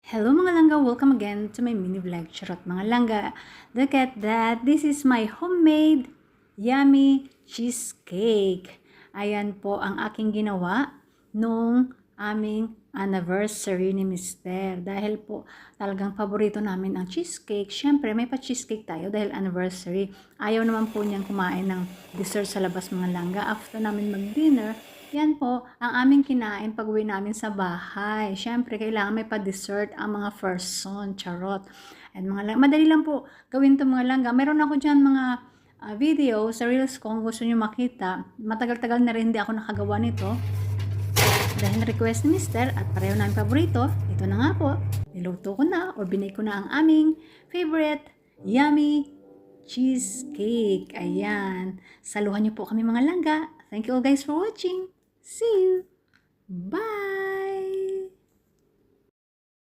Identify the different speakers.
Speaker 1: Hello mga langga! Welcome again to my mini vlog. Charot mga langga! Look at that! This is my homemade yummy cheesecake. Ayan po ang aking ginawa nung aming anniversary ni Mister. Dahil po talagang paborito namin ang cheesecake. Siyempre may pa-cheesecake tayo dahil anniversary. Ayaw naman po niyang kumain ng dessert sa labas mga langga. After namin mag-dinner, yan po, ang aming kinain pag-uwi namin sa bahay. Siyempre, kailangan may pa-dessert ang mga first son, charot. And madali lang po gawin to mga langga. Meron ako dyan mga video sa reels ko kung gusto nyo makita. Matagal-tagal na rin hindi ako nakagawa nito. Dahil request ni Mister at pareho namin paborito, ito na nga po. Niluto ko na or binake ko na ang aming favorite yummy cheesecake. Ayan. Saluhan nyo po kami mga langga. Thank you all guys for watching. See you. Bye.